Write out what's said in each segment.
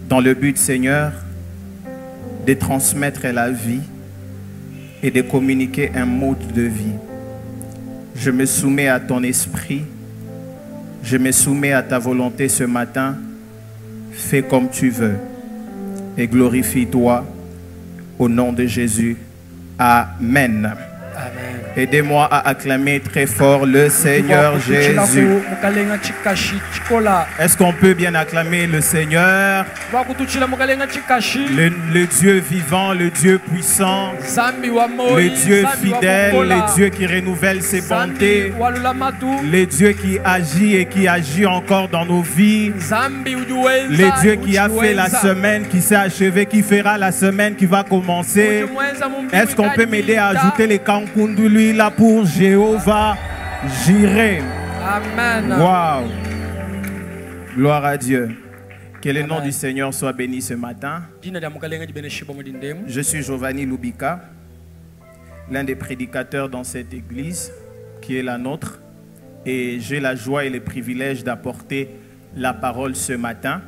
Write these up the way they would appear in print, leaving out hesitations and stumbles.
dans le but, Seigneur, de transmettre la vie et de communiquer un mode de vie. Je me soumets à ton esprit, je me soumets à ta volonté ce matin. Fais comme tu veux et glorifie-toi au nom de Jésus. Amen. Amen. Aidez-moi à acclamer très fort le Seigneur Jésus. Est-ce qu'on peut bien acclamer le Seigneur, le Dieu vivant, le Dieu puissant, le Dieu fidèle, le Dieu qui renouvelle ses bontés, le Dieu qui agit et qui agit encore dans nos vies, le Dieu qui a fait la semaine, qui s'est achevé, qui fera la semaine qui va commencer. Est-ce qu'on peut m'aider à ajouter les kankundulu là pour Jéhovah Jireh? Amen. Wow. Gloire à Dieu. Que le nom du Seigneur soit béni ce matin. Je suis Giovanni Lubika, l'un des prédicateurs dans cette église qui est la nôtre. Et j'ai la joie et le privilège d'apporter la parole ce matin.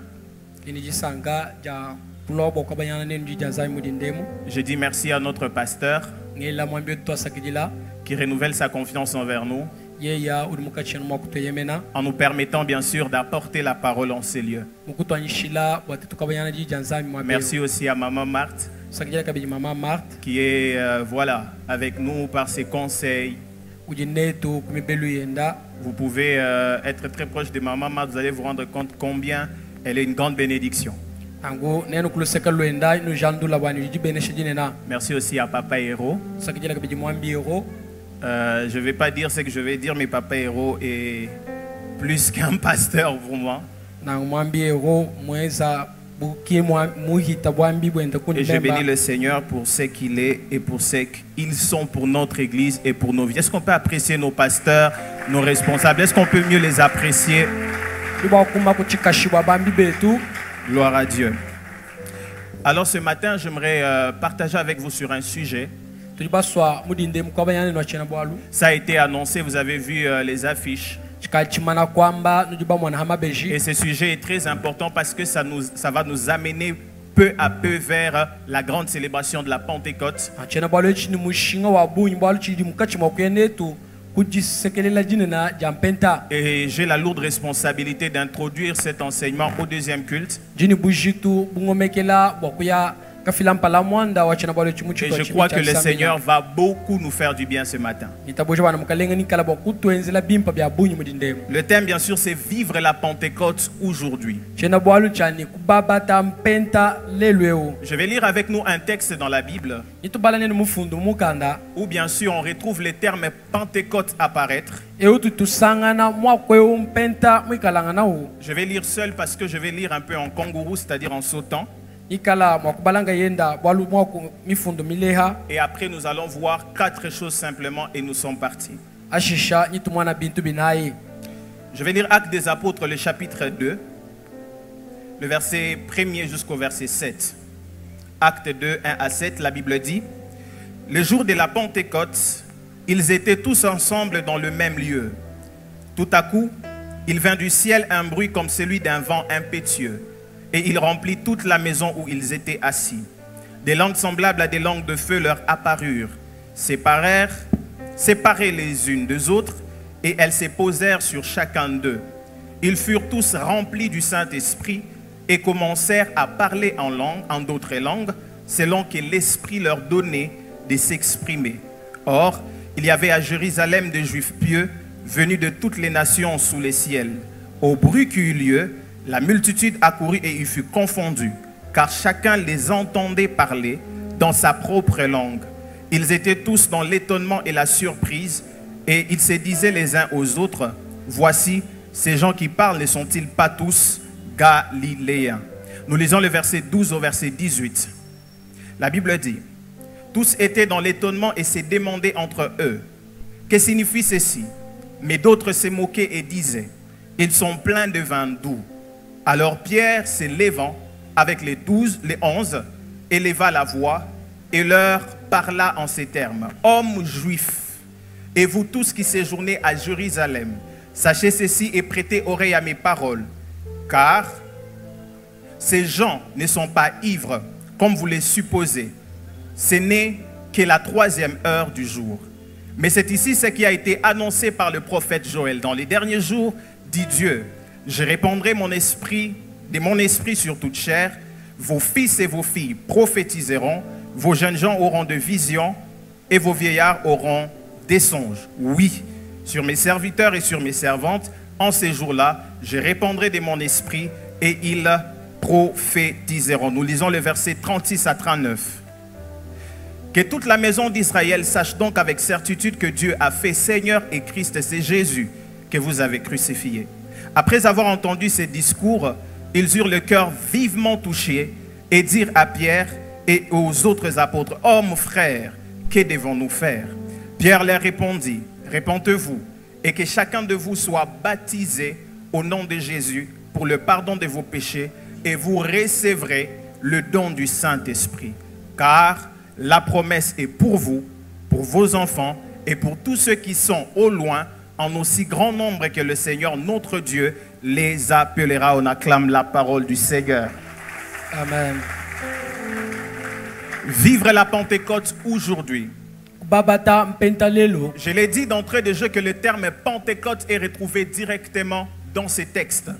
Je dis merci à notre pasteur qui renouvelle sa confiance envers nous en nous permettant bien sûr d'apporter la parole en ces lieux. Merci aussi à Maman Marthe qui est voilà, avec nous par ses conseils. Vous pouvez être très proche de Maman Marthe, vous allez vous rendre compte combien elle est une grande bénédiction. Merci aussi à Papa Héros. Je ne vais pas dire ce que je vais dire, mais Papa Héros est plus qu'un pasteur pour moi. Et je bénis le Seigneur pour ce qu'il est et pour ce qu'ils sont pour notre église et pour nos vies. Est-ce qu'on peut apprécier nos pasteurs, nos responsables? Est-ce qu'on peut mieux les apprécier? Gloire à Dieu. Alors ce matin, j'aimerais partager avec vous sur un sujet. Ça a été annoncé, vous avez vu les affiches. Et ce sujet est très important parce que ça va nous amener peu à peu vers la grande célébration de la Pentecôte. Et j'ai la lourde responsabilité d'introduire cet enseignement au deuxième culte. Et je crois que le Seigneur va beaucoup nous faire du bien ce matin. Le thème, bien sûr, c'est vivre la Pentecôte aujourd'hui. Je vais lire avec nous un texte dans la Bible où, bien sûr, on retrouve les termes Pentecôte apparaître. Je vais lire seul parce que je vais lire un peu en kangourou, c'est-à-dire en sautant. Et après, nous allons voir 4 choses simplement et nous sommes partis. Je vais lire Actes des Apôtres, le chapitre 2, le verset 1er jusqu'au verset 7. Actes 2, 1 à 7, la Bible dit: le jour de la Pentecôte, ils étaient tous ensemble dans le même lieu. Tout à coup, il vint du ciel un bruit comme celui d'un vent impétueux. Et il remplit toute la maison où ils étaient assis. Des langues semblables à des langues de feu leur apparurent, séparées les unes des autres, et elles se posèrent sur chacun d'eux. Ils furent tous remplis du Saint-Esprit et commencèrent à parler en d'autres langues, selon que l'Esprit leur donnait de s'exprimer. Or, il y avait à Jérusalem des Juifs pieux, venus de toutes les nations sous les ciels. Au bruit qui eut lieu, la multitude accourut et y fut confondue, car chacun les entendait parler dans sa propre langue. Ils étaient tous dans l'étonnement et la surprise, et ils se disaient les uns aux autres: voici, ces gens qui parlent ne sont-ils pas tous Galiléens? Nous lisons le verset 12 au verset 18. La Bible dit: tous étaient dans l'étonnement et se demandaient entre eux: que signifie ceci? Mais d'autres se moquaient et disaient: ils sont pleins de vin doux. Alors Pierre, se levant avec les 11, éleva la voix et leur parla en ces termes: hommes juifs, et vous tous qui séjournez à Jérusalem, sachez ceci et prêtez oreille à mes paroles, car ces gens ne sont pas ivres, comme vous les supposez. Ce n'est que la 3e heure du jour. Mais c'est ici ce qui a été annoncé par le prophète Joël. Dans les derniers jours, dit Dieu, je répandrai mon esprit sur toute chair. Vos fils et vos filles prophétiseront. Vos jeunes gens auront de visions et vos vieillards auront des songes. Oui, sur mes serviteurs et sur mes servantes, en ces jours-là, je répandrai de mon esprit et ils prophétiseront. Nous lisons le verset 36 à 39. Que toute la maison d'Israël sache donc avec certitude que Dieu a fait Seigneur et Christ, c'est Jésus que vous avez crucifié. Après avoir entendu ces discours, ils eurent le cœur vivement touché et dirent à Pierre et aux autres apôtres, « Hommes, frères, que devons-nous faire ?» Pierre leur répondit, « Répentez-vous et que chacun de vous soit baptisé au nom de Jésus pour le pardon de vos péchés et vous recevrez le don du Saint-Esprit. Car la promesse est pour vous, pour vos enfants et pour tous ceux qui sont au loin, en aussi grand nombre que le Seigneur notre Dieu les appellera. » On acclame la parole du Seigneur. Amen. Vivre la Pentecôte aujourd'hui. Je l'ai dit d'entrée de jeu que le terme Pentecôte est retrouvé directement dans ces textes.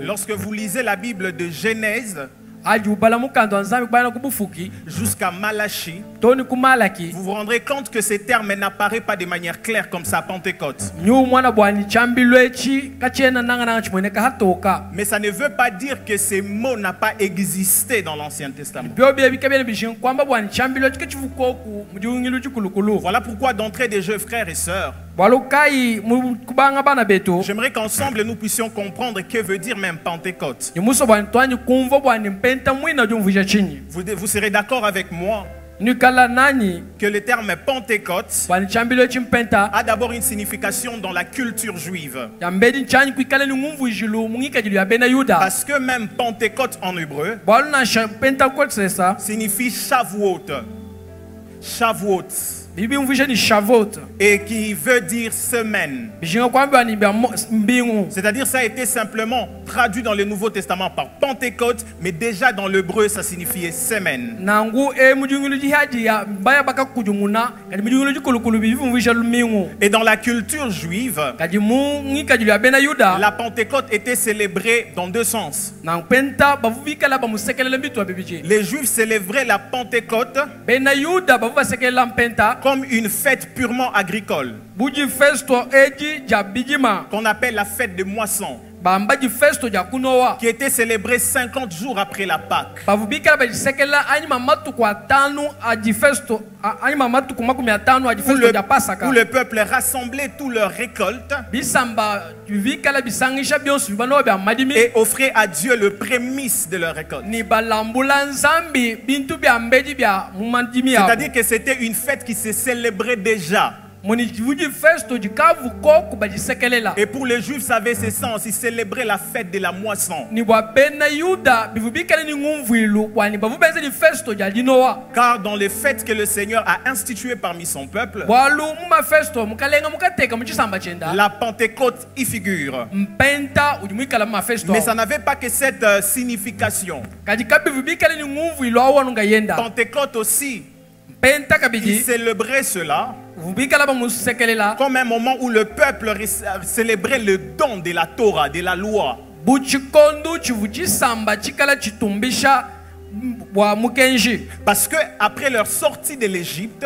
Lorsque vous lisez la Bible de Genèse jusqu'à Malachie, vous vous rendrez compte que ces termes n'apparaissent pas de manière claire comme ça, Pentecôte. Mais ça ne veut pas dire que ces mots n'ont pas existé dans l'Ancien Testament. Voilà pourquoi d'entrée des jeux, frères et sœurs, j'aimerais qu'ensemble nous puissions comprendre que veut dire même Pentecôte. Vous serez d'accord avec moi que le terme Pentecôte a d'abord une signification dans la culture juive. Parce que même Pentecôte en hébreu signifie Shavuot. Shavuot. Et qui veut dire semaine. C'est-à-dire ça a été simplement traduit dans le Nouveau Testament par Pentecôte, mais déjà dans l'hébreu ça signifiait semaine. Et dans la culture juive, la Pentecôte était célébrée dans deux sens. Les Juifs célébraient la Pentecôte comme une fête purement agricole qu'on appelle la fête de moisson, qui était célébrée 50 jours après la Pâque. Où le peuple rassemblait toutes leurs récoltes et offrait à Dieu le prémisse de leur récolte. C'est-à-dire que c'était une fête qui se célébrait déjà. Et pour les Juifs, ça avait ce sens. Ils célébraient la fête de la moisson. Car dans les fêtes que le Seigneur a instituées parmi son peuple, la Pentecôte y figure. Mais ça n'avait pas que cette signification. Pentecôte aussi, il célébrait cela comme un moment où le peuple célébrait le don de la Torah, de la loi. Parce que après leur sortie de l'Égypte,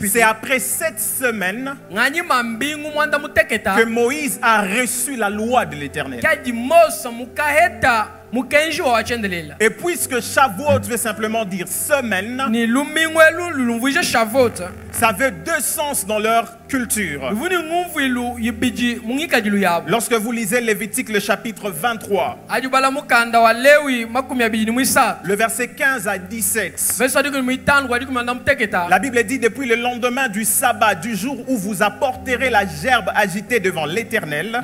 c'est après 7 semaines que Moïse a reçu la loi de l'Éternel. Et puisque Shavuot veut simplement dire semaine, ça veut deux sens dans leur culture. Lorsque vous lisez Lévitique le chapitre 23, le verset 15 à 17, la Bible dit: depuis le lendemain du sabbat, du jour où vous apporterez la gerbe agitée devant l'Éternel,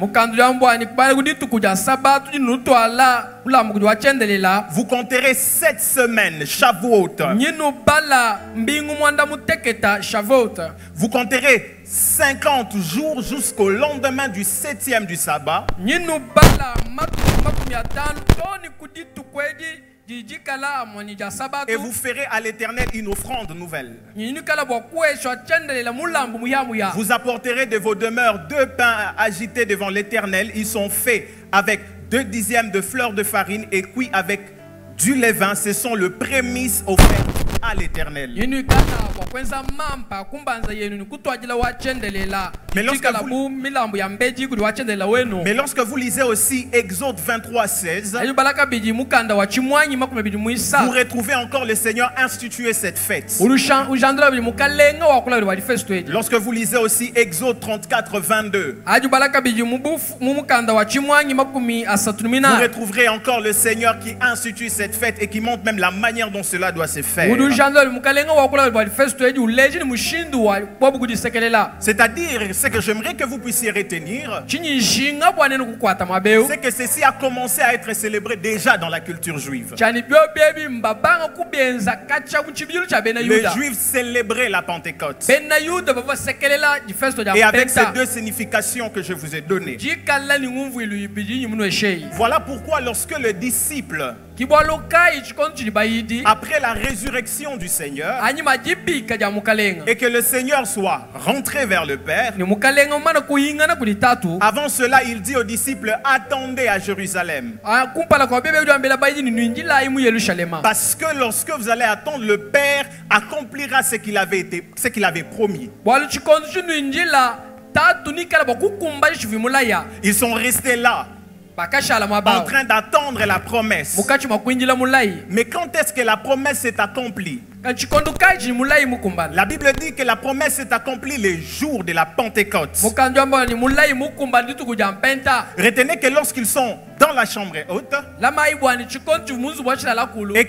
vous compterez 7 semaines, Shavuot. Shavuot. Vous compterez 50 jours jusqu'au lendemain du 7e du sabbat. Nyinu bala makumi atano toni kuditu kwedi jijikala mwani ja sabato. Et vous ferez à l'Éternel une offrande nouvelle. Nyinu kala bokwe chandele la mulambu muyamu ya. Vous apporterez de vos demeures 2 pains agités devant l'Éternel. Ils sont faits avec 2 dixièmes de fleur de farine et cuits avec du levain. Ce sont le prémices offert à l'Éternel. Mais lorsque vous lisez aussi Exode 23, 16, vous retrouvez encore le Seigneur instituer cette fête. Lorsque vous lisez aussi Exode 34, 22, vous retrouverez encore le Seigneur qui institue cette fête et qui montre même la manière dont cela doit se faire. C'est-à-dire, ce que j'aimerais que vous puissiez retenir, c'est que ceci a commencé à être célébré déjà dans la culture juive. Les Juifs célébraient la Pentecôte. Et avec ces 2 significations que je vous ai données. Voilà pourquoi lorsque le disciple, après la résurrection du Seigneur, et que le Seigneur soit rentré vers le Père, avant cela il dit aux disciples, attendez à Jérusalem. Parce que lorsque vous allez attendre, le Père accomplira ce qu'il avait promis. Ils sont restés là en train d'attendre la promesse. Mais quand est-ce que la promesse s'est accomplie? La Bible dit que la promesse s'est accomplie les jours de la Pentecôte. Retenez que lorsqu'ils sont dans la chambre haute et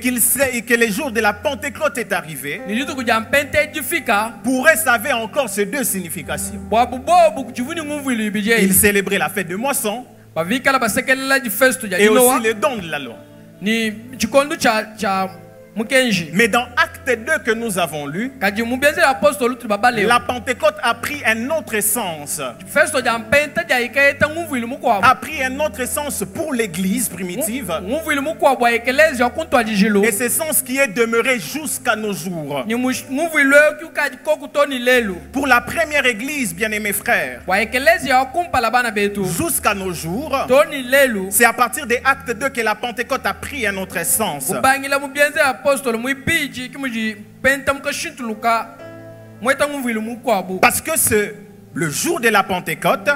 que les jours de la Pentecôte est arrivé, pour eux ça avait encore ces 2 significations. Ils célébraient la fête de moisson et aussi le don de la loi. Mais dans Acte 2 que nous avons lu, la Pentecôte a pris un autre sens. A pris un autre sens pour l'église primitive. Et ce sens qui est demeuré jusqu'à nos jours. Pour la première église, bien-aimés frères, jusqu'à nos jours, c'est à partir des Actes 2 que la Pentecôte a pris un autre sens. Parce que le jour de la Pentecôte,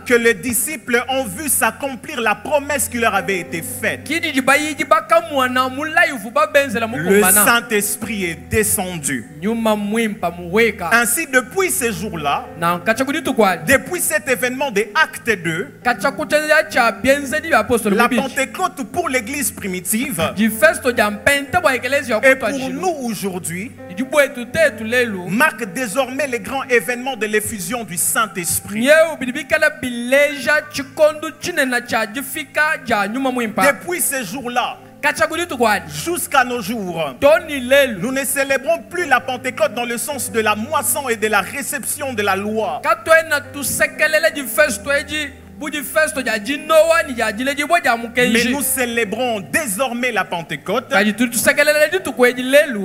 que les disciples ont vu s'accomplir la promesse qui leur avait été faite. Le Saint-Esprit est descendu. Ainsi, depuis ce jour-là, depuis cet événement des Actes 2, la Pentecôte pour l'église primitive et pour nous aujourd'hui marque désormais les grands événements de l'effusion du Saint-Esprit. Depuis ces jours-là jusqu'à nos jours, nous ne célébrons plus la Pentecôte dans le sens de la moisson et de la réception de la loi. Mais nous célébrons désormais la Pentecôte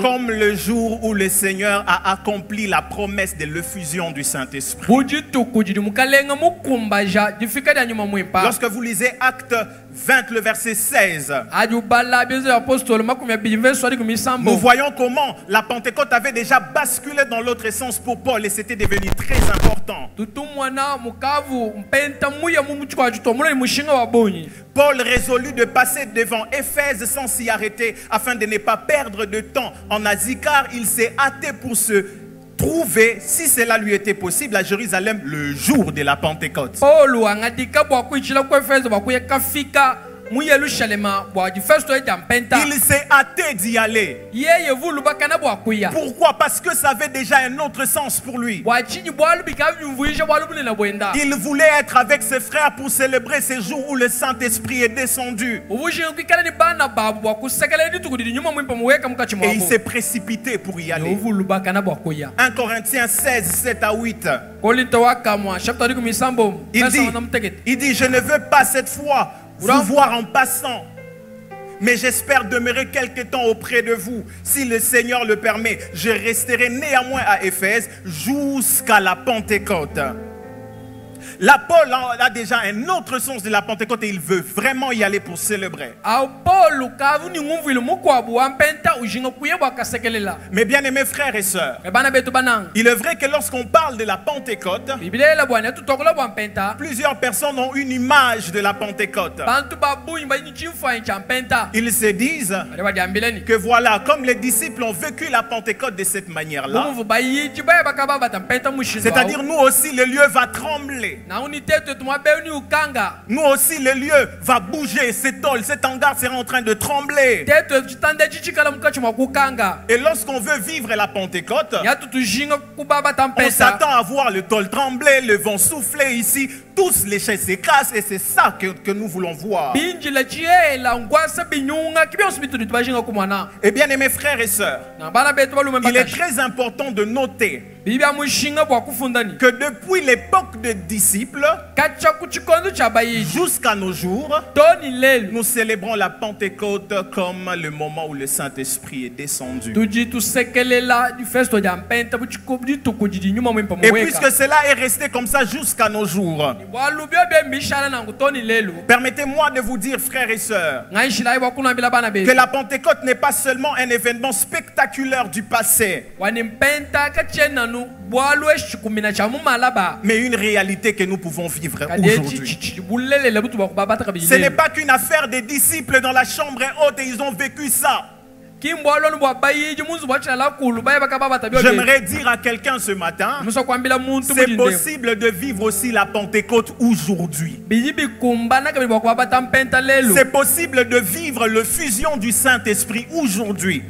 comme le jour où le Seigneur a accompli la promesse de l'effusion du Saint-Esprit. Lorsque vous lisez Acte 20, le verset 16, nous voyons comment la Pentecôte avait déjà basculé dans l'autre sens pour Paul et c'était devenu très important. Paul résolut de passer devant Éphèse sans s'y arrêter afin de ne pas perdre de temps en Asie, car il s'est hâté pour se trouver, si cela lui était possible, à Jérusalem le jour de la Pentecôte. Il s'est hâté d'y aller. Pourquoi? Parce que ça avait déjà un autre sens pour lui. Il voulait être avec ses frères pour célébrer ces jours où le Saint-Esprit est descendu. Et il s'est précipité pour y aller. 1 Corinthiens 16, 7 à 8. Il dit, je ne veux pas cette fois vous voir en passant, mais j'espère demeurer quelque temps auprès de vous. Si le Seigneur le permet, je resterai néanmoins à Éphèse jusqu'à la Pentecôte. Là, Paul a déjà un autre sens de la Pentecôte et il veut vraiment y aller pour célébrer. Mais bien aimés frères et sœurs, il est vrai que lorsqu'on parle de la Pentecôte, plusieurs personnes ont une image de la Pentecôte. Ils se disent que voilà, comme les disciples ont vécu la Pentecôte de cette manière-là, c'est-à-dire nous aussi le lieu va trembler. Nous aussi le lieu va bouger, cet hangar sera en train de trembler. Et lorsqu'on veut vivre la Pentecôte, on s'attend à voir le tôle trembler, le vent souffler ici, tous les chaises s'écrasent et c'est ça que nous voulons voir. Et bien aimés frères et sœurs, il est très important de noter que depuis l'époque des disciples jusqu'à nos jours, nous célébrons la Pentecôte comme le moment où le Saint-Esprit est descendu. Et puisque cela est resté comme ça jusqu'à nos jours, permettez-moi de vous dire, frères et sœurs, que la Pentecôte n'est pas seulement un événement spectaculaire du passé, mais une réalité que nous pouvons vivre aujourd'hui. Ce n'est pas qu'une affaire des disciples dans la chambre haute et ils ont vécu ça. J'aimerais dire à quelqu'un ce matin, c'est possible de vivre aussi la Pentecôte aujourd'hui. C'est possible de vivre le fusion du Saint-Esprit aujourd'hui.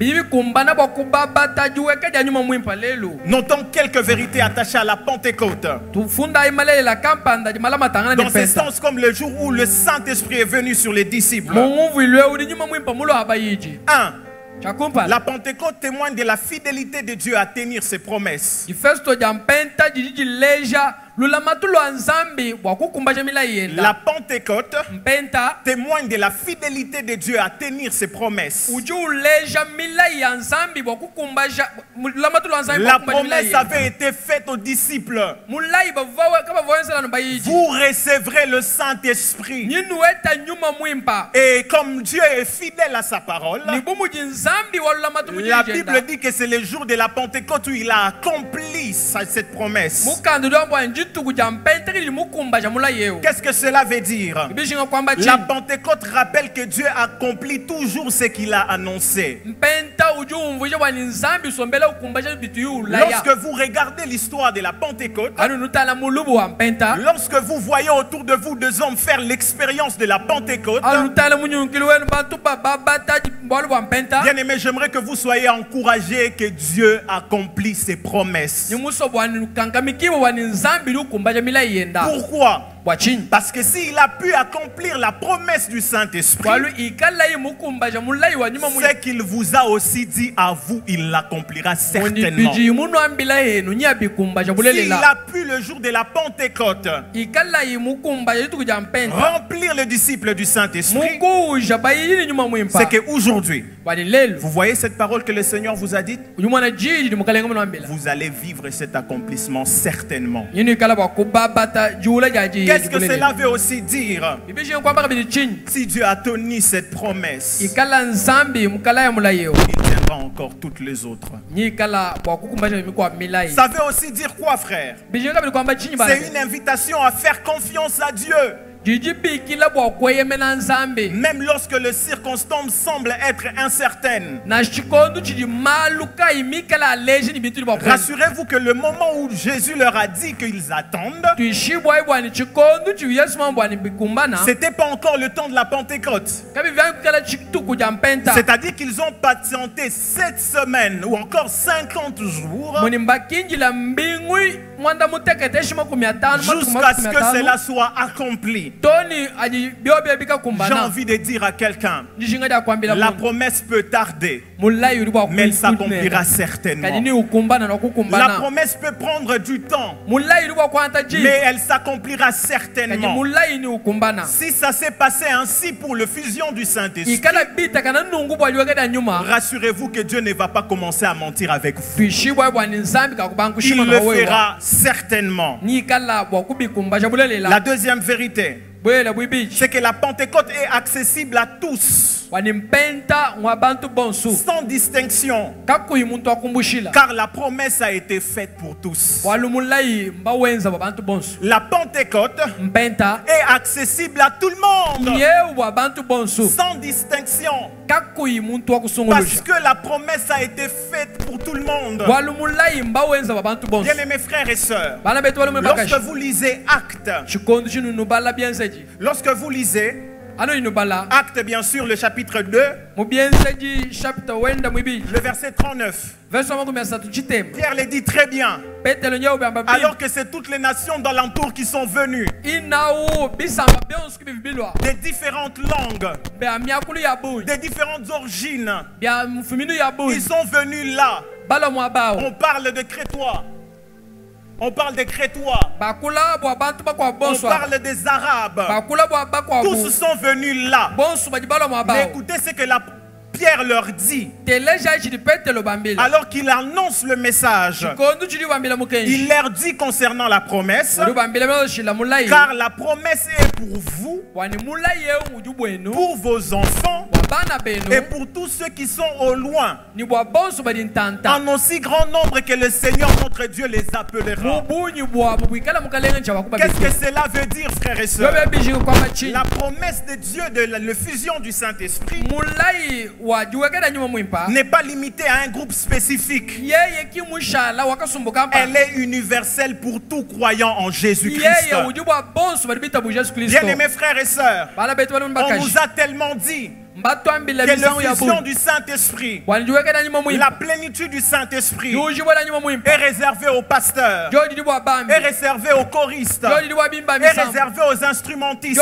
Notons quelques vérités attachées à la Pentecôte. Dans ce sens, comme le jour où le Saint-Esprit est venu sur les disciples. 1. La Pentecôte témoigne de la fidélité de Dieu à tenir ses promesses. La Pentecôte témoigne de la fidélité de Dieu à tenir ses promesses. La promesse avait été faite aux disciples. Vous recevrez le Saint-Esprit. Et comme Dieu est fidèle à sa parole, la Bible dit que c'est le jour de la Pentecôte où il a accompli cette promesse. Qu'est-ce que cela veut dire? La Pentecôte rappelle que Dieu accomplit toujours ce qu'il a annoncé. Lorsque vous regardez l'histoire de la Pentecôte, lorsque vous voyez autour de vous deux hommes faire l'expérience de la Pentecôte, bien aimé, j'aimerais que vous soyez encouragés que Dieu accomplit ses promesses. Pourquoi? Parce que s'il a pu accomplir la promesse du Saint-Esprit, c'est qu'il vous a aussi dit à vous, il l'accomplira certainement. S'il a pu le jour de la Pentecôte remplir le disciple du Saint-Esprit, c'est qu'aujourd'hui, vous voyez cette parole que le Seigneur vous a dite, vous allez vivre cet accomplissement certainement. Qu'est-ce que cela veut aussi dire? Si Dieu a tenu cette promesse, il tiendra encore toutes les autres. Ça veut aussi dire quoi, frère? C'est une invitation à faire confiance à Dieu. Même lorsque les circonstances semblent être incertaines. Rassurez-vous que le moment où Jésus leur a dit qu'ils attendent, c'était pas encore le temps de la Pentecôte. C'est-à-dire qu'ils ont patienté 7 semaines ou encore 50 jours jusqu'à ce que cela soit accompli. J'ai envie de dire à quelqu'un, la promesse peut tarder, mais elle s'accomplira certainement. La promesse peut prendre du temps, mais elle s'accomplira certainement. Si ça s'est passé ainsi pour le fusion du Saint-Esprit, rassurez-vous que Dieu ne va pas commencer à mentir avec vous. Il le fera certainement. La deuxième vérité, c'est que la Pentecôte est accessible à tous, sans distinction, car la promesse a été faite pour tous. La Pentecôte est accessible à tout le monde, sans distinction, parce que la promesse a été faite pour tout le monde. Bien aimés frères et sœurs, lorsque vous lisez Actes, lorsque vous lisez Actes, bien sûr, le chapitre 2, le verset 39, Pierre le dit très bien. Alors que c'est toutes les nations d'alentour qui sont venues, des différentes langues, des différentes origines, ils sont venus là. On parle de Crétois. On parle des Crétois. On parle des Arabes. Tous sont venus là. Mais écoutez ce que Pierre leur dit. Alors qu'il annonce le message, il leur dit concernant la promesse, car la promesse est pour vous, pour vos enfants et pour tous ceux qui sont au loin, en aussi grand nombre que le Seigneur notre Dieu les appellera. Qu'est-ce que cela veut dire, frères et sœurs? La promesse de Dieu de la fusion du Saint-Esprit n'est pas limitée à un groupe spécifique. Elle est universelle pour tout croyant en Jésus-Christ. Bien aimés frères et sœurs, on nous a tellement dit que la fusion du Saint-Esprit, la plénitude du Saint-Esprit est réservée aux pasteurs, est réservée aux choristes, est réservée aux instrumentistes.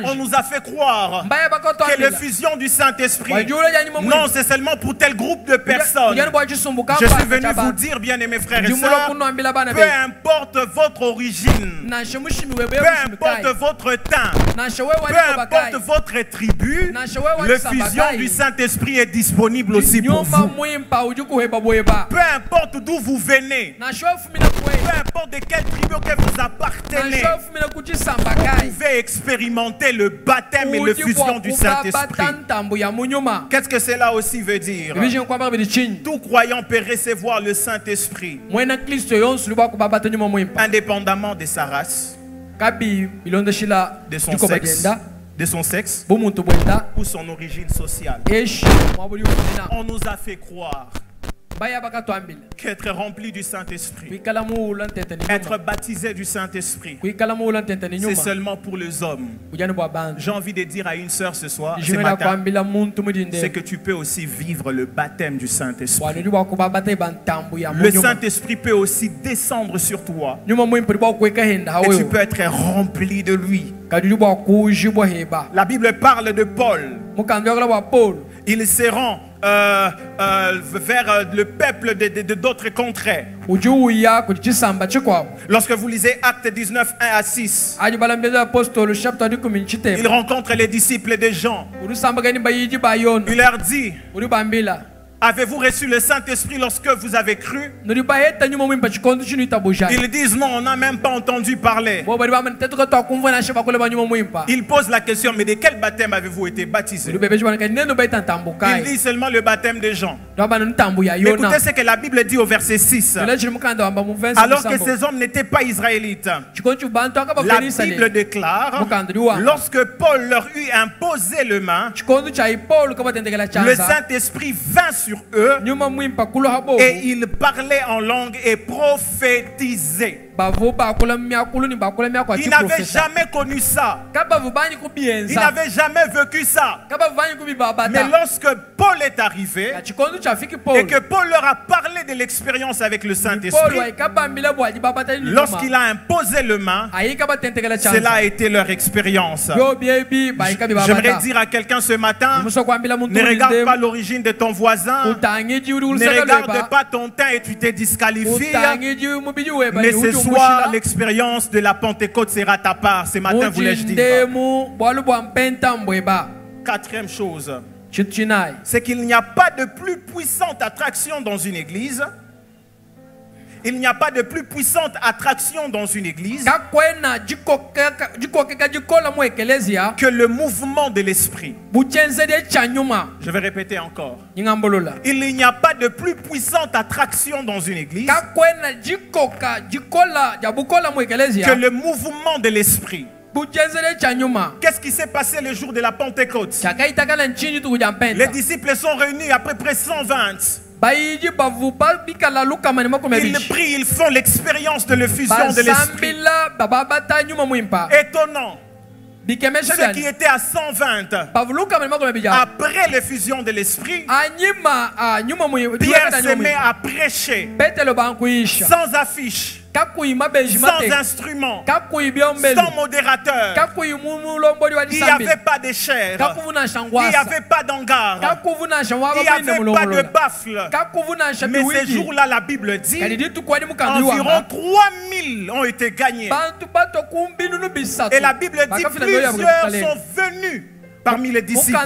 On nous a fait croire que la fusion du Saint-Esprit, non, c'est seulement pour tel groupe de personnes. Je suis venu vous dire, bien aimés frères et sœurs, peu importe votre origine, peu importe votre teint, peu importe votre tribu, la fusion du Saint-Esprit est disponible aussi pour vous. Peu importe d'où vous venez, peu importe de quelle tribu que vous appartenez, vous pouvez expérimenter le baptême et la fusion du Saint-Esprit. Qu'est-ce que cela aussi veut dire? Tout croyant peut recevoir le Saint-Esprit, indépendamment de sa race, de son sexe ou son origine sociale. On nous a fait croire qu'être rempli du Saint-Esprit, être baptisé du Saint-Esprit, c'est seulement pour les hommes. J'ai envie de dire à une sœur ce soir, ce matin, c'est que tu peux aussi vivre le baptême du Saint-Esprit. Le Saint-Esprit peut aussi descendre sur toi et tu peux être rempli de lui. La Bible parle de Paul. Il se rend vers le peuple d'autres contrées. Lorsque vous lisez Actes 19, 1 à 6, il rencontre les disciples de Jean. Il leur dit, Avez-vous reçu le Saint-Esprit lorsque vous avez cru? Ils disent non, on n'a même pas entendu parler. Ils posent la question, mais de quel baptême avez-vous été baptisé? Ils disent seulement le baptême des gens. Écoutez ce que la Bible dit au verset 6. Alors que ces hommes n'étaient pas israélites, la Bible déclare, lorsque Paul leur eut imposé le main, le Saint-Esprit vint sur eux et ils parlaient en langue et prophétisaient. Ils n'avaient jamais connu ça. Ils n'avaient jamais vécu ça. Mais lorsque Paul est arrivé et que Paul leur a parlé de l'expérience avec le Saint-Esprit, lorsqu'il a imposé le main, cela a été leur expérience. J'aimerais dire à quelqu'un ce matin, ne regarde pas l'origine de ton voisin, ne regarde pas ton teint et tu te disqualifies. Mais ce soir, l'expérience de la Pentecôte sera ta part. Ce matin, voulais-je dire. Quatrième chose, c'est qu'il n'y a pas de plus puissante attraction dans une église. Il n'y a pas de plus puissante attraction dans une église que le mouvement de l'esprit. Je vais répéter encore. Il n'y a pas de plus puissante attraction dans une église que le mouvement de l'esprit. Qu'est-ce qui s'est passé le jour de la Pentecôte? Les disciples sont réunis à peu près 120. Ils prient, ils font l'expérience de l'effusion de l'esprit. Étonnant. Ceux qui étaient à 120, après l'effusion de l'esprit, Pierre se met à prêcher sans affiche, sans instrument, sans modérateur. Il n'y avait pas de chair, il n'y avait pas d'angar, il n'y avait pas de baffle. Mais ce jour-là, la Bible dit, environ 3000 ont été gagnés. Et la Bible dit, plusieurs sont venus parmi les disciples.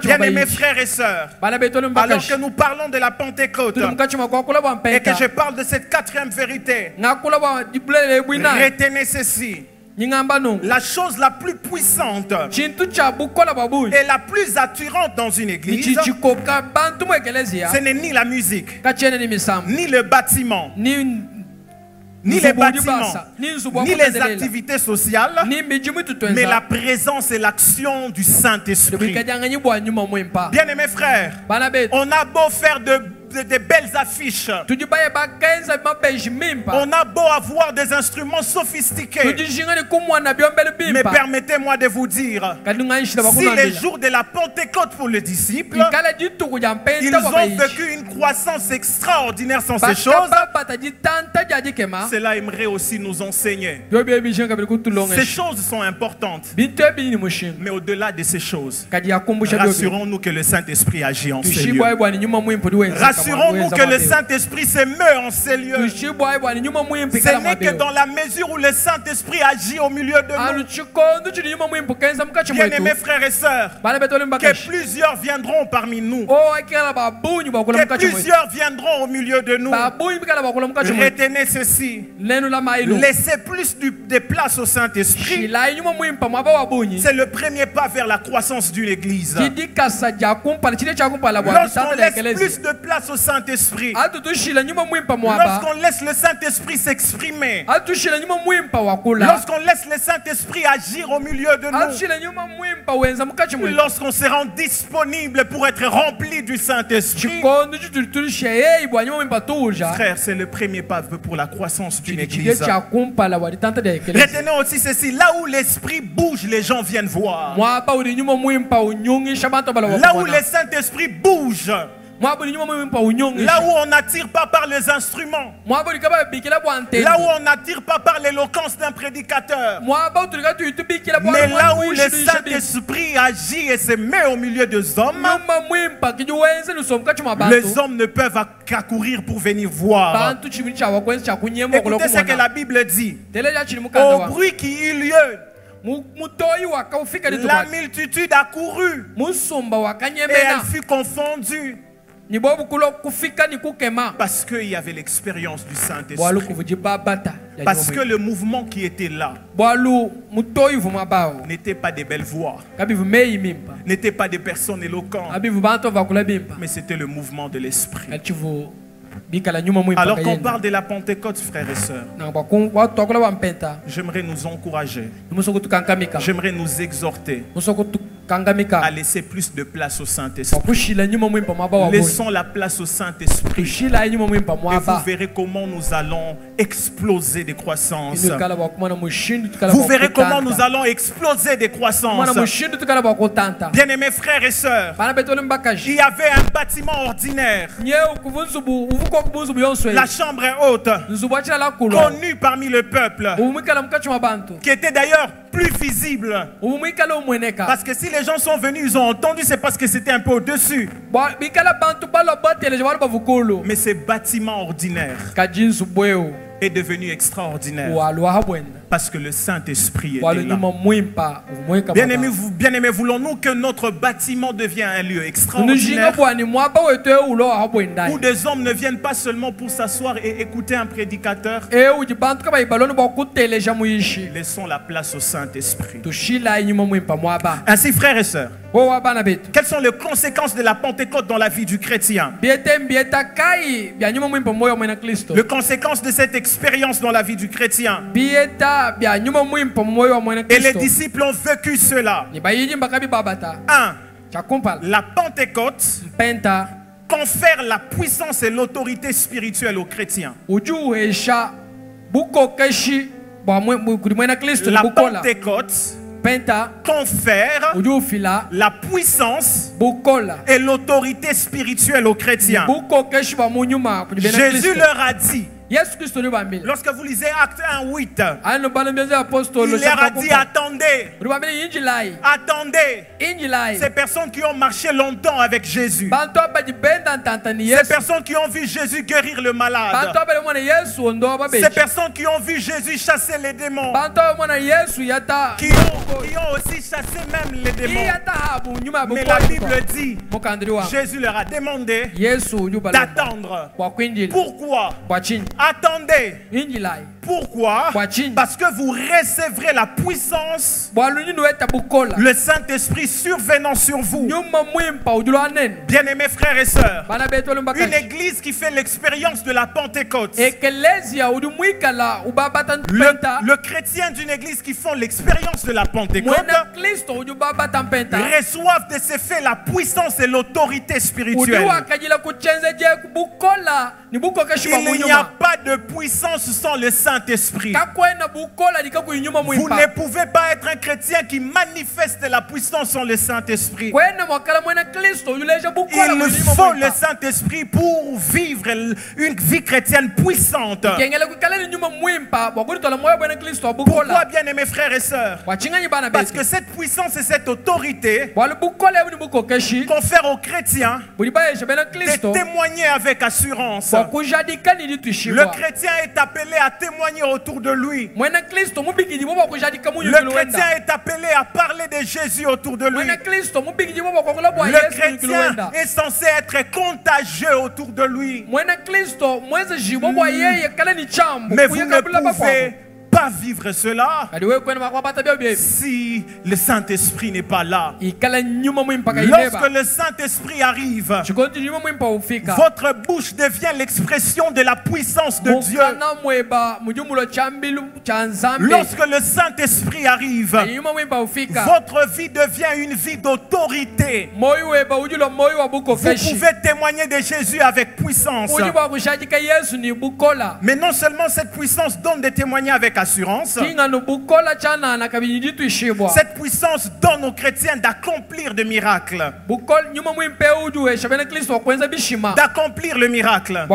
Bien-aimés frères et sœurs, alors que nous parlons de la Pentecôte et que je parle de cette quatrième vérité, retenez ceci. La chose la plus puissante et la plus attirante dans une église, ce n'est ni la musique, ni le bâtiment, ni les bâtiments, ni les activités sociales, mais la présence et l'action du Saint-Esprit. Bien-aimés frères, on a beau faire de belles affiches, on a beau avoir des instruments sophistiqués, mais permettez-moi de vous dire, si les jours de la Pentecôte pour les disciples, ils ont vécu une croissance extraordinaire sans ces choses, cela aimerait aussi nous enseigner. Ces choses sont importantes, mais au-delà de ces choses, rassurons-nous que le Saint-Esprit agit en ces lieux. Rassurons-nous que le Saint-Esprit se meurt en ces lieux. Ce n'est que dans la mesure où le Saint-Esprit agit au milieu de nous. Bien-aimés frères et sœurs, que plusieurs viendront parmi nous, que plusieurs viendront au milieu de nous. Retenez ceci, laissez plus de place au Saint-Esprit. C'est le premier pas vers la croissance d'une église. Lorsqu'on laisse plus de place au Saint-Esprit, lorsqu'on laisse le Saint-Esprit s'exprimer, lorsqu'on laisse le Saint-Esprit agir au milieu de nous, lorsqu'on se rend disponible pour être rempli du Saint-Esprit, frère, c'est le premier pas pour la croissance d'une église. Retenez aussi ceci, là où l'Esprit bouge, les gens viennent voir. Là où le Saint-Esprit bouge, là où on n'attire pas par les instruments, là où on n'attire pas par l'éloquence d'un prédicateur, mais là où le Saint-Esprit agit et se met au milieu des hommes, les hommes ne peuvent qu'accourir pour venir voir. Écoutez ce que la Bible dit. Au bruit qui eut lieu La multitude a couru et elle fut confondue. Parce qu'il y avait l'expérience du Saint-Esprit. Parce que le mouvement qui était là n'était pas des belles voix, n'était pas des personnes éloquentes, mais c'était le mouvement de l'Esprit. Alors qu'on parle de la Pentecôte, frères et sœurs, j'aimerais nous encourager, j'aimerais nous exhorter à laisser plus de place au Saint-Esprit. Laissons la place au Saint-Esprit et vous verrez comment nous allons exploser des croissances. Vous verrez comment nous allons exploser des croissances. Bien-aimés frères et sœurs, il y avait un bâtiment ordinaire, la chambre haute, connue parmi le peuple, qui était d'ailleurs plus visible. Parce que si les gens sont venus, ils ont entendu, c'est parce que c'était un peu au-dessus. Mais ce bâtiment ordinaire est devenu extraordinaire parce que le Saint-Esprit était là. Bien-aimés, voulons-nous que notre bâtiment devienne un lieu extraordinaire où des hommes ne viennent pas seulement pour s'asseoir et écouter un prédicateur. Laissons la place au Saint-Esprit. Ainsi, frères et sœurs, quelles sont les conséquences de la Pentecôte dans la vie du chrétien? Les conséquences de cette expérience dans la vie du chrétien. Et les disciples ont vécu cela. 1. La Pentecôte confère la puissance et l'autorité spirituelle aux chrétiens. La Pentecôte confère la puissance et l'autorité spirituelle aux chrétiens. Jésus leur a dit, lorsque vous lisez Acte 1:8, il leur a dit attendez, attendez. Ces personnes qui ont marché longtemps avec Jésus, ces personnes qui ont vu Jésus guérir le malade, ces personnes qui ont vu Jésus chasser les démons, qui ont aussi chassé même les démons. Mais la Bible dit, Jésus leur a demandé d'attendre. Pourquoi? Attendez. Pourquoi? Parce que vous recevrez la puissance, le Saint-Esprit survenant sur vous. Bien-aimés frères et sœurs, une église qui fait l'expérience de la Pentecôte, le chrétien d'une église qui font l'expérience de la Pentecôte reçoivent de ces faits la puissance et l'autorité spirituelle. Il n'y a pas de puissance sans le Saint-Esprit. Vous ne pouvez pas être un chrétien qui manifeste la puissance sans le Saint-Esprit. Il faut le Saint-Esprit pour vivre une vie chrétienne puissante. Pourquoi, bien aimés frères et sœurs? Parce que cette puissance et cette autorité confèrent aux chrétiens de témoigner avec assurance. Le chrétien est appelé à témoigner autour de lui. Le chrétien est appelé à parler de Jésus autour de lui. Le chrétien est censé être contagieux autour de lui. Mais vous ne pouvez pas vivre cela si le Saint-Esprit n'est pas là. Lorsque le Saint-Esprit arrive, votre bouche devient l'expression de la puissance de Dieu. Lorsque le Saint-Esprit arrive, votre vie devient une vie d'autorité. Vous pouvez témoigner de Jésus avec puissance. Mais non seulement cette puissance donne des témoignages avec assurance, cette puissance donne aux chrétiens d'accomplir des miracles. D'accomplir le miracle.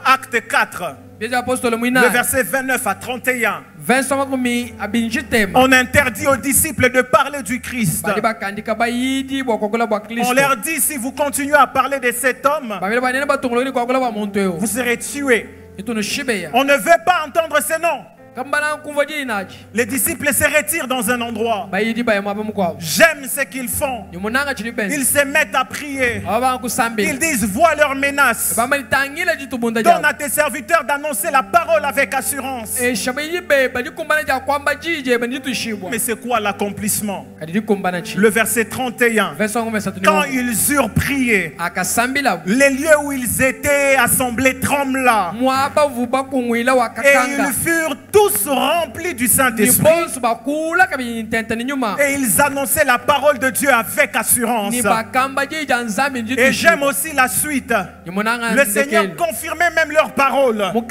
Acte 4, le verset 29 à 31. On interdit aux disciples de parler du Christ. On leur dit, si vous continuez à parler de cet homme, vous serez tués. On ne veut pas entendre ces noms. Les disciples se retirent dans un endroit. J'aime ce qu'ils font. Ils se mettent à prier. Ils disent, vois leurs menaces. Donne à tes serviteurs d'annoncer la parole avec assurance. Mais c'est quoi l'accomplissement? Le verset 31. Quand ils eurent prié, les lieux où ils étaient assemblés trembla. Et ils furent tous remplis du Saint-Esprit. Et ils annonçaient la parole de Dieu avec assurance. Et j'aime aussi la suite. Le Seigneur confirmait même leur parole avec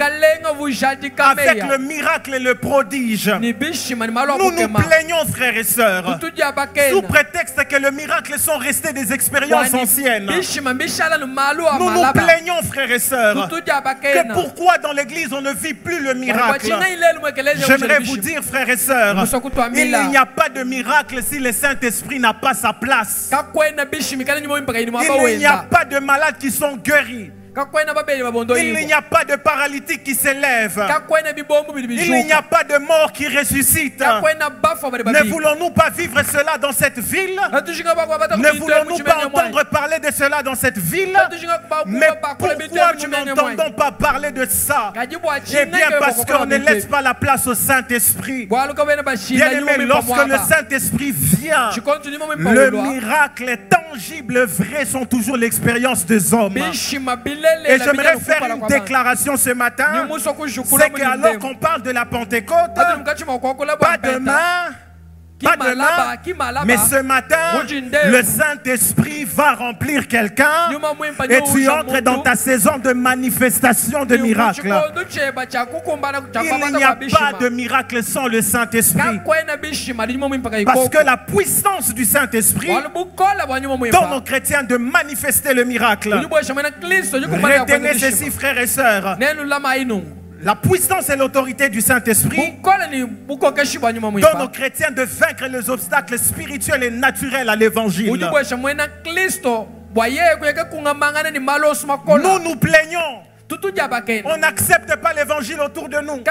le miracle et le prodige. Nous nous plaignons, frères et sœurs, sous prétexte que le miracle sont restés des expériences anciennes. Nous nous plaignons, frères et sœurs, que pourquoi dans l'église on ne vit plus le miracle. J'aimerais vous dire, frères et sœurs, il n'y a pas de miracle si le Saint-Esprit n'a pas sa place. Il n'y a pas de malades qui sont guéris. Il n'y a pas de paralytique qui s'élève. Il n'y a pas de mort qui ressuscite. Ne voulons-nous pas vivre cela dans cette ville? Ne voulons-nous pas entendre parler de cela dans cette ville? Mais pourquoi nous n'entendons pas parler de ça? Eh bien parce qu'on ne laisse pas la place au Saint-Esprit. Bien aimé, lorsque le Saint-Esprit vient, le miracle tangible, vrai, sont toujours l'expérience des hommes. Et j'aimerais faire une déclaration ce matin. C'est qu'alors qu'on parle de la Pentecôte, pas demain, mais ce matin, le Saint-Esprit va remplir quelqu'un et tu entres dans ta saison de manifestation de miracles. Il n'y a pas de miracle sans le Saint-Esprit. Parce que la puissance du Saint-Esprit donne aux chrétiens de manifester le miracle. Retenez ceci, frères et sœurs. La puissance et l'autorité du Saint-Esprit donnent aux chrétiens de vaincre les obstacles spirituels et naturels à l'évangile. Nous nous plaignons. On n'accepte pas l'évangile autour de nous.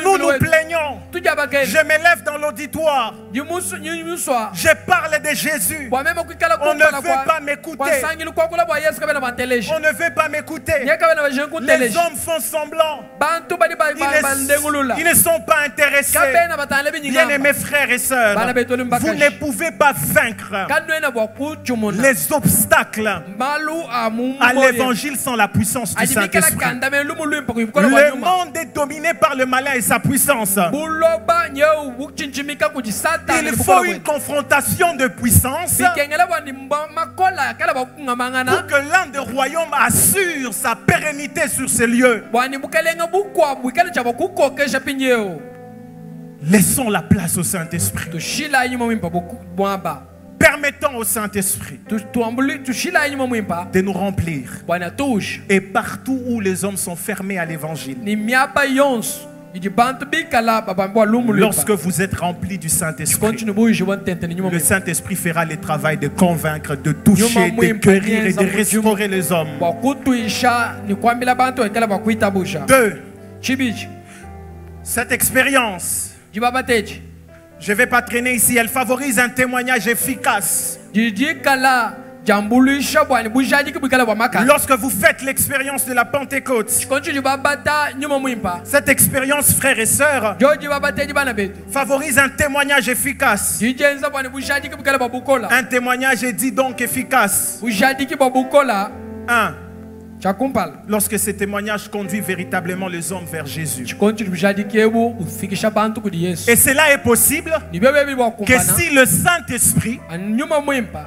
Nous nous plaignons. Je me lève dans l'auditoire. Je parle de Jésus. On ne veut pas m'écouter. On ne veut pas m'écouter. Les hommes font semblant. Ils ne sont pas intéressés. Bien-aimés frères et sœurs, vous ne pouvez pas vaincre les obstacles à l'évangile sans la puissance du Saint-Esprit. Le monde est dominé par le malin et sa puissance. Il faut une confrontation de puissance pour que l'un des royaumes assure sa pérennité sur ces lieux. Laissons la place au Saint-Esprit. Permettons au Saint-Esprit de nous remplir. Et partout où les hommes sont fermés à l'évangile, lorsque vous êtes remplis du Saint-Esprit, le Saint-Esprit fera le travail de convaincre, de toucher, de guérir et de restaurer les hommes. 2. Cette expérience, je ne vais pas traîner ici, elle favorise un témoignage efficace. Lorsque vous faites l'expérience de la Pentecôte, cette expérience, frères et sœurs, favorise un témoignage efficace. Un témoignage est dit donc efficace. 1. Lorsque ce témoignage conduit véritablement les hommes vers Jésus. Et cela est possible que si le Saint-Esprit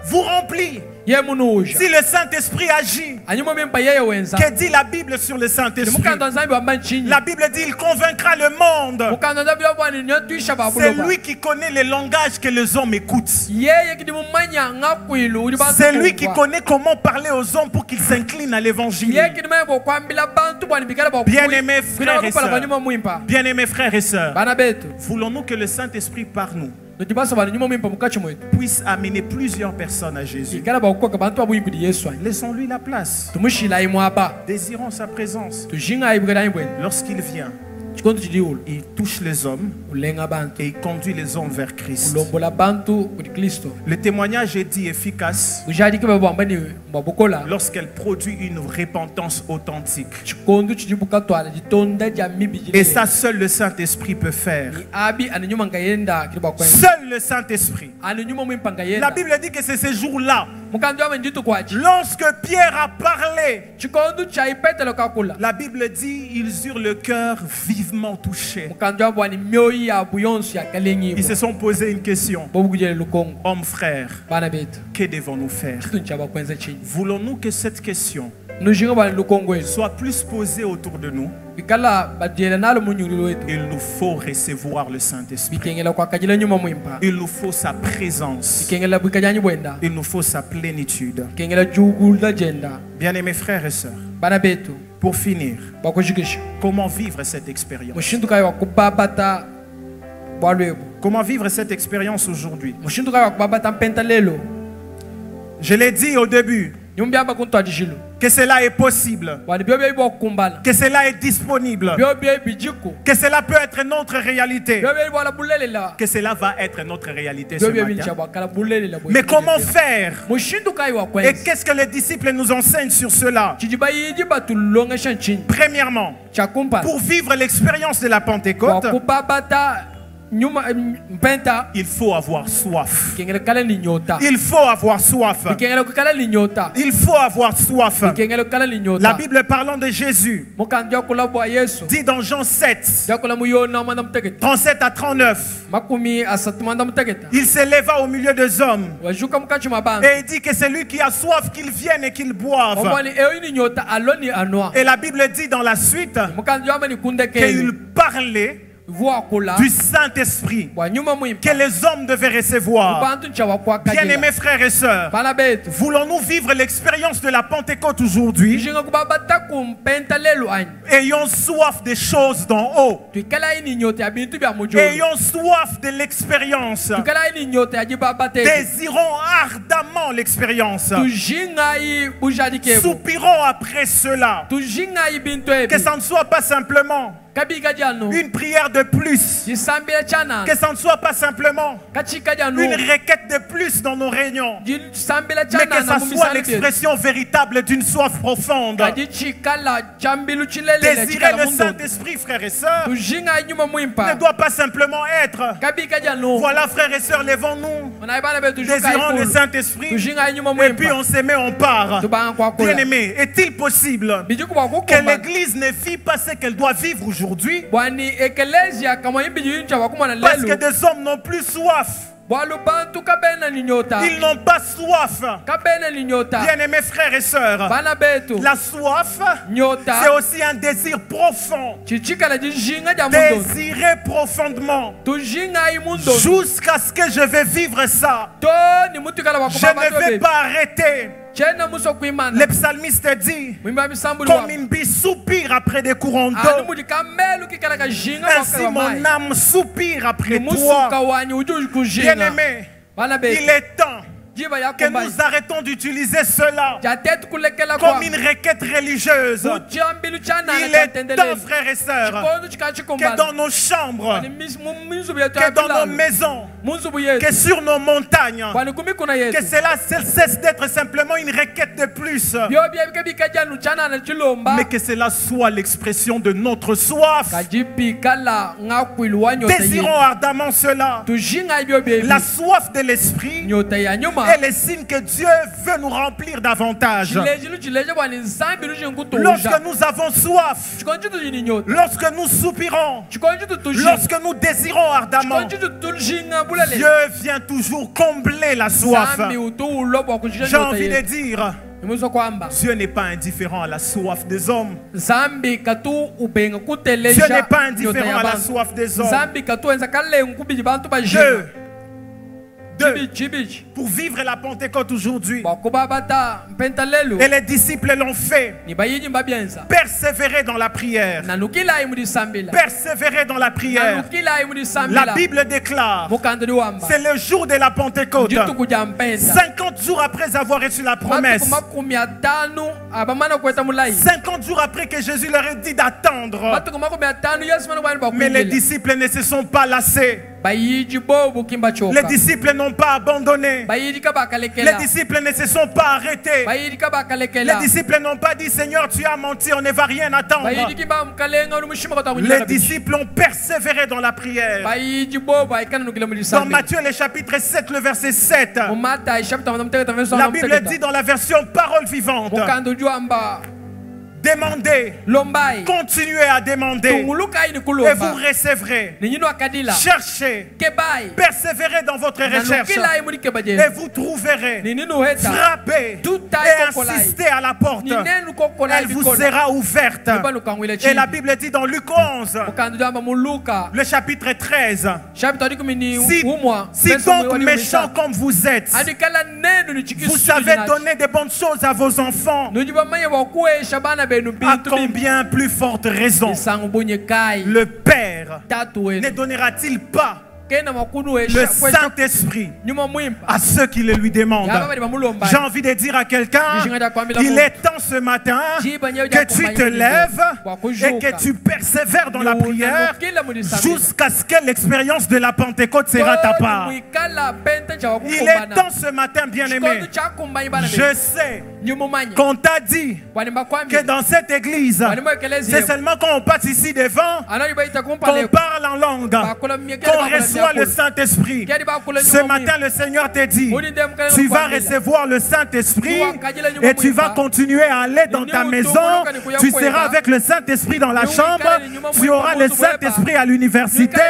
vous remplit, si le Saint-Esprit agit. Que dit la Bible sur le Saint-Esprit? La Bible dit il convaincra le monde. C'est lui qui connaît les langages que les hommes écoutent. C'est lui qui connaît comment parler aux hommes pour qu'ils s'inclinent à l'évangile. Bien-aimés frères et sœurs, bien-aimés frères et sœurs, voulons-nous que le Saint-Esprit par nous puisse amener plusieurs personnes à Jésus? Laissons-lui la place. Désirons sa présence. Lorsqu'il vient, chikondo chiliulo il touche les hommes ulenga abantu et il conduit les hommes vers Christ. ulombola bantu kuti Kristo Le témoignage est dit efficace ujadi ke babamba ni mbabokola lorsqu'elle produit une repentance authentique. chikondo chidibuka twala ditonda ja mibi Et ça, seul le Saint-Esprit peut faire. abi ananyuma ngayenda kiliba kwenza Seul le Saint-Esprit. ananyuma mwimpa La ngayenda Bible dit que c'est ces jours-là, mukandi wa ndito kwachi lorsque Pierre a parlé, chikondo cha ipetelo kakula la Bible dit ils eurent le cœur vivement touché. mukandi wa bwani myoyi ya buyonso ya kalengi Ils se sont posé une question. bobugujele lukongo Hommes frères, bana betu que devons-nous faire? tunchaba kwenza chini Voulons-nous que cette question nujinga bwani lukongo eso soit plus posée autour de nous? bikala badiela nalo munyurilo wetu Il nous faut recevoir le Saint-Esprit. bikengela kwa kajila nyuma mwimpa Il nous faut sa présence. bikengela bikajanyi bwenda Il nous faut sa plénitude. bikengela jugulda jenda Bien-aimés frères et sœurs, bana betu pour finir, bakujikisha comment vivre cette expérience? mushinduka wa kubabata bwalwebu Comment vivre cette expérience aujourd'hui? mushinduka wa kubabata mpenta lelo Je l'ai dit au début, nyumbi aba kuntu ajishilo que cela est possible, wani byo byo bokumbala que cela est disponible, byo byo bijiko que cela peut être notre réalité, byo byo bwala bulelela que cela va être notre réalité ce byo byo matin. binchaba kala bulelela Mais comment faire? mushinduka wa Et kwenza qu'est-ce que les disciples nous enseignent sur cela? chijiba yiji batulonga shanchini Premièrement, chakumpala pour vivre l'expérience de la Pentecôte, wa kubabata nyuma mpenta il faut avoir soif. kengela kala ni nyota Il faut avoir soif. kengela kala ni nyota Il faut avoir soif. kengela kala ni nyota La Bible parlant de Jésus mukandi kula bwa Yesu dit dans Jean 7, yakula muyona manda mteketa 37 à 39, makumi asatu manda mteketa il s'éleva au milieu des hommes wajuka mukachi mabanga et il dit que c'est lui qui a soif, qu'il vienne et qu'il boive. omwani eyo ni nyota aloni anwa Et la Bible dit dans la suite mukandi wamani kundeke qu'il parlait voa kula du Saint-Esprit wa nyuma mwimpa que les hommes devaient recevoir. bantu nchawa kwa kajela Bien-aimés frères et sœurs, bana betu voulons-nous vivre l'expérience de la Pentecôte aujourd'hui? jinga kubabata kumpenta lelo anyi Ayons soif des choses d'en haut. tukala ini nyota ya bintu bya mujo Ayons soif de l'expérience. tukala ini nyota ya jibabate Désirons ardemment l'expérience. tujinga i bujadikebo Soupirons après cela. tujinga i bintu Que ebi ça ne soit pas simplement kabika jano une prière de plus. jisambira chana Que ça ne soit pas simplement kachika jano une requête de plus dans nos réunions. jisambira Mais chana que ça soit l'expression véritable d'une soif profonde. kajichikala chambilu chilele Désirer le Saint-Esprit, frères et sœurs, tujinga nyuma ne mwimpa doit pas simplement être kabika jano voilà, frères et sœurs, lèvons-nous, onaibana betu désirons le Saint-Esprit, tujinga nyuma et puis mwimpa on se met, on part. tubanga kwa kola Bien-aimé, est-il possible bijuku kwa que kukomba l'Église ne vit pas ce qu'elle doit vivre aujourd'hui? bwani ekelesia kama yimbi yincha wakumana Parce que lelo des hommes n'ont plus soif. bwalu bantu kabena ni nyota Ils n'ont pas soif. kabena ni nyota Bien-aimés frères et sœurs, bana betu la soif, c'est nyota aussi un désir profond. chichikala jishinga ja mundo Désirer profondément tujinga i mundo jusqu'à ce que je vais vivre ça. to ni mutukala Je wakumaba ne vais pas arrêter. chena muso kuimana Le psalmiste dit, mwimba misambulu comme une bille soupire après des courants anu d'eau, mudika melu kikala ka jinga ainsi wakala mon mai âme soupire après musuka toi. wanyi uju kujinga Bien-aimé, bana il betu est temps jiba que yakomba nous arrêtons d'utiliser cela jatetu kulekela comme kwa une requête religieuse. kuchambilu chana Il est temps, frères et sœurs, kondu chikachikumbala que dans nos chambres, que que dans nos maisons, que sur nos montagnes, que cela cesse d'être simplement une requête de plus, mais que cela soit l'expression de notre soif. Désirons ardemment cela. La soif de l'esprit est le signe que Dieu veut nous remplir davantage. Lorsque nous avons soif, lorsque nous soupirons, lorsque nous désirons ardemment, Dieu vient toujours combler la soif. J'ai envie de dire, Dieu n'est pas indifférent à la soif des hommes. Dieu n'est pas indifférent à la soif des hommes. 2. Pour vivre la Pentecôte aujourd'hui. Lelo. Et les disciples l'ont fait. Persévérer dans la prière. Persévérer dans la prière. La Bible déclare, c'est le jour de la Pentecôte. 50 jours après avoir reçu la promesse. 50 jours après que Jésus leur ait dit d'attendre. Mais les disciples ne se sont pas lassés. Les disciples n'ont pas abandonné. Les disciples ne se sont pas arrêtés. Les disciples n'ont pas dit Seigneur, tu as menti, on ne va rien attendre. Les disciples ont persévéré dans la prière. Dans Matthieu le chapitre 7, le verset 7, la Bible dit dans la version parole vivante, demandez, continuez à demander et vous recevrez. Cherchez, persévérez dans votre recherche et vous trouverez. Frappez et insistez à la porte, elle vous sera ouverte. Et la Bible dit dans Luc 11, le chapitre 13, si donc méchants comme vous êtes, vous savez donner de bonnes choses à vos enfants, à combien plus forte raison le Père ne donnera-t-il pas le Saint-Esprit à ceux qui le lui demandent? J'ai envie de dire à quelqu'un, il est temps ce matin que tu te lèves et que tu persévères dans la prière jusqu'à ce que l'expérience de la Pentecôte sera ta part. Il est temps ce matin, bien-aimé. Je sais qu'on t'a dit que dans cette église, c'est seulement quand on passe ici devant qu'on parle en langue, qu'on reçoit le Saint-Esprit. Ce matin, le Seigneur te dit, tu vas recevoir le Saint-Esprit et tu vas continuer à aller dans ta maison. Tu seras avec le Saint-Esprit dans la chambre. Tu auras le Saint-Esprit à l'université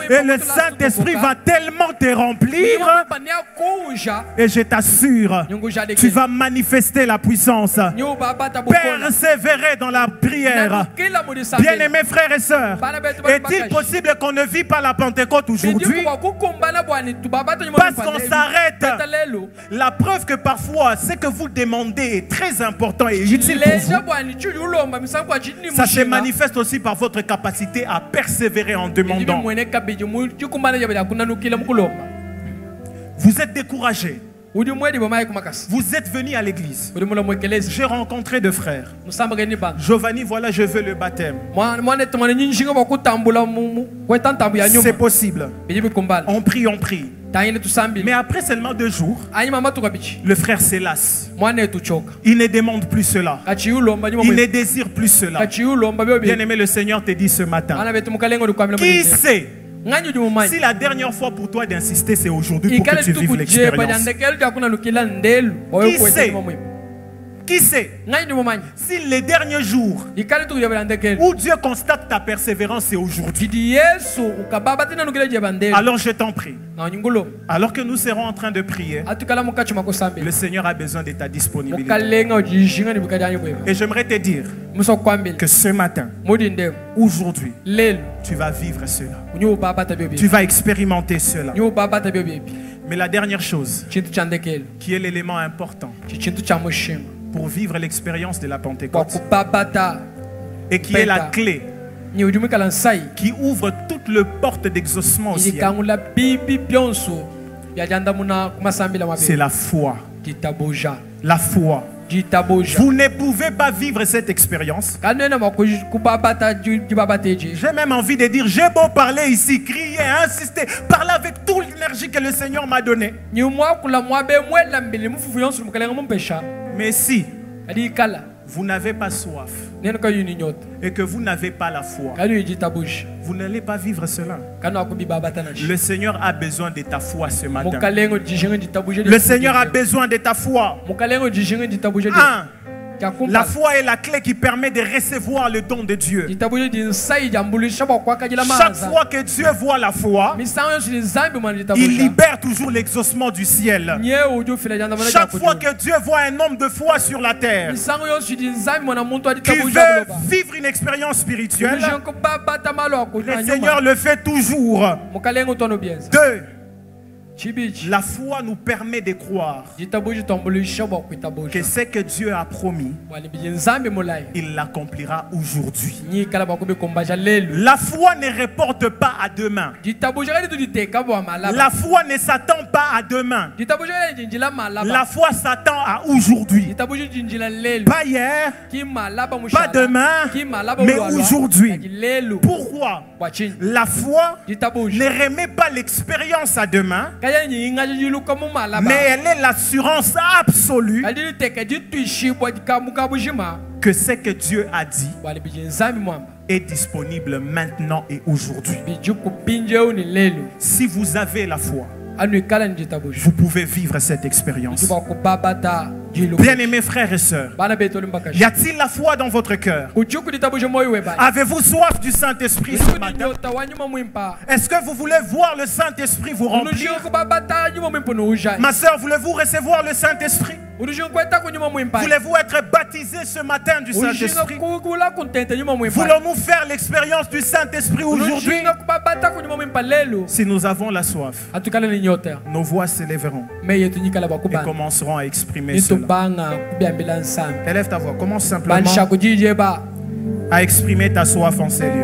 et le Saint-Esprit va tellement te remplir. Et je t'assure, tu vas manifester la puissance. Persévérer dans la prière. Bien-aimés frères et sœurs, est-il possible qu'on ne vit pas la Pentecôte aujourd'hui? Parce qu'on s'arrête. La preuve que parfois ce que vous demandez est très important et utile pour vous. Ça se manifeste aussi par votre capacité à persévérer en demandant. Vous êtes découragé. Vous êtes venu à l'église. J'ai rencontré deux frères. Giovanni, voilà, je veux le baptême. C'est possible. On prie, on prie. Mais après seulement 2 jours, le frère se lasse. Il ne demande plus cela. Il ne désire plus cela. Bien aimé, le Seigneur te dit ce matin, qui sait si la dernière fois pour toi d'insister, c'est aujourd'hui pour que tu vives l'expérience? Qui sait si les derniers jours où Dieu constate ta persévérance, c'est aujourd'hui? Alors je t'en prie, alors que nous serons en train de prier, le Seigneur a besoin de ta disponibilité. Et j'aimerais te dire que ce matin, aujourd'hui, tu vas vivre cela. Tu vas expérimenter cela. Mais la dernière chose, qui est l'élément important pour vivre l'expérience de la Pentecôte, et qui est la clé qui ouvre toutes les portes d'exaucement au ciel, c'est la foi. La foi. Vous ne pouvez pas vivre cette expérience. J'ai même envie de dire, j'ai beau parler ici, crier, insister, parler avec toute l'énergie que le Seigneur m'a donnée. Mais si vous n'avez pas soif et que vous n'avez pas la foi, vous n'allez pas vivre cela. Le Seigneur a besoin de ta foi ce matin. Le Seigneur a besoin de ta foi. La foi est la clé qui permet de recevoir le don de Dieu. Chaque fois que Dieu voit la foi, il libère toujours l'exaucement du ciel. Chaque fois que Dieu voit un homme de foi sur la terre qui veut vivre une expérience spirituelle, le Seigneur le fait toujours. 2. La foi nous permet de croire que ce que Dieu a promis, il l'accomplira aujourd'hui. La foi ne reporte pas à demain. La foi ne s'attend pas à demain. La foi s'attend à aujourd'hui. Pas hier, pas demain, mais aujourd'hui. Pourquoi? La foi ne remet pas l'expérience à demain, mais elle est l'assurance absolue que ce que Dieu a dit est disponible maintenant et aujourd'hui. Si vous avez la foi, vous pouvez vivre cette expérience. Bien-aimés frères et sœurs, y a-t-il la foi dans votre cœur? Avez-vous soif du Saint-Esprit ce matin? Est-ce que vous voulez voir le Saint-Esprit vous remplir? Ma sœur, voulez-vous recevoir le Saint-Esprit? Voulez-vous être baptisé ce matin du Saint-Esprit? Voulons-nous faire l'expérience du Saint-Esprit aujourd'hui? Si nous avons la soif, nos voix s'élèveront et commenceront à exprimer cela. Élève ta voix, commence simplement à exprimer ta soif en ces lieux.